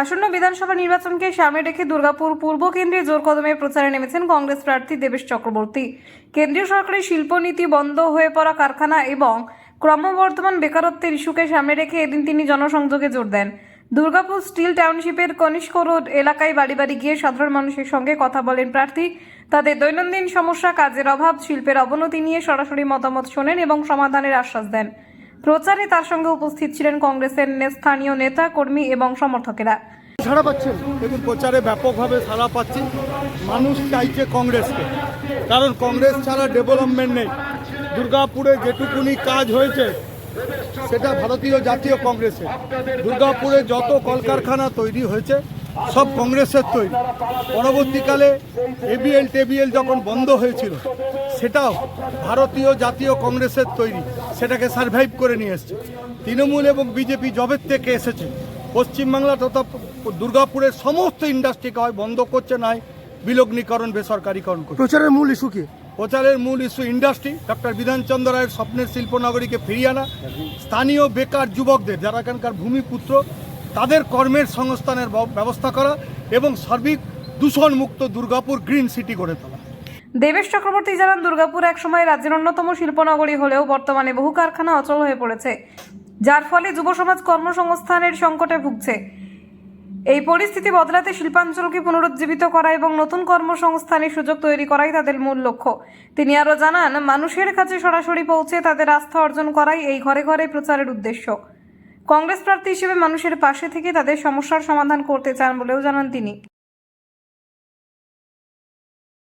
আসন্ন বিধানসভা নির্বাচনকে সামনে রেখে দুর্গাপুর পূর্ব কেন্দ্রে জোর কদমে প্রচারে নেমেছেন কংগ্রেস প্রার্থী দেবেশ চক্রবর্তী। কেন্দ্রীয় সরকারের শিল্পনীতি, বন্ধ হয়ে পড়া কারখানা এবং ক্রমবর্ধমান বেকারত্বের ইস্যুকে সামনে রেখে এদিন তিনি জনসংযোগে জোর দেন। দুর্গাপুর স্টিল টাউনশিপের কনিষ্ক রোড এলাকায় বাড়ি বাড়ি গিয়ে সাধারণ মানুষের সঙ্গে কথা বলেন প্রার্থী। তাদের দৈনন্দিন সমস্যা, কাজের অভাব, শিল্পের অবনতি নিয়ে সরাসরি মতামত শোনেন এবং সমাধানের আশ্বাস দেন। প্রচারে তার সঙ্গে উপস্থিত ছিলেন কংগ্রেসের স্থানীয় নেতা, কর্মী এবং সমর্থকেরা। সাড়া পাচ্ছেন দেখুন, প্রচারে ব্যাপকভাবে সাড়া পাচ্ছি। মানুষ চাইছে কংগ্রেসকে, কারণ কংগ্রেস ছাড়া ডেভেলপমেন্ট নেই। দুর্গাপুরে যেটুকুনি কাজ হয়েছে সেটা ভারতীয় জাতীয় কংগ্রেসের। দুর্গাপুরে যত কলকারখানা তৈরি হয়েছে সব কংগ্রেসের তৈরি। পরবর্তীকালে এবিএল টেবিএল যখন বন্ধ হয়েছিল সেটাও ভারতীয় জাতীয় কংগ্রেসের তৈরি, সেটাকে সারভাইভ করে নিয়ে এসছে। তৃণমূল এবং বিজেপি জবের থেকে এসেছে পশ্চিমবাংলা তথা দুর্গাপুরের সমস্ত ইন্ডাস্ট্রিকে হয় বন্ধ করছে, নয় বিলগ্নীকরণ, বেসরকারীকরণ করছে। প্রচারের মূল ইস্যু কি? প্রচারের মূল ইস্যু ইন্ডাস্ট্রি, ডক্টর বিধানচন্দ্র রায়ের স্বপ্নের শিল্পনগরীকে ফিরিয়ে আনা, স্থানীয় বেকার যুবকদের যারা এখানকার ভূমিপুত্র তাদের কর্মের সংস্থানের ব্যবস্থা করা এবং সার্বিক দূষণমুক্ত দুর্গাপুর গ্রিন সিটি গড়ে তোলা। দেবেশ চক্রবর্তী জানান, দুর্গাপুর একসময় রাজ্যের অন্যতম শিল্পনগরী হলেও বর্তমানে বহু কারখানা অচল হয়ে পড়েছে, যার ফলে যুব সমাজ কর্মসংস্থানের সংকটে ভুগছে। এই পরিস্থিতি বদলাতে শিল্পাঞ্চলকে পুনরুজ্জীবিত করা এবং নতুন কর্মসংস্থানের সুযোগ তৈরি করাই তাদের মূল লক্ষ্য। তিনি আরও জানান, মানুষের কাছে সরাসরি পৌঁছে তাদের আস্থা অর্জন করাই এই ঘরে ঘরে প্রচারের উদ্দেশ্য। কংগ্রেস প্রার্থী হিসেবে মানুষের পাশে থেকে তাদের সমস্যার সমাধান করতে চান বলেও জানান তিনি।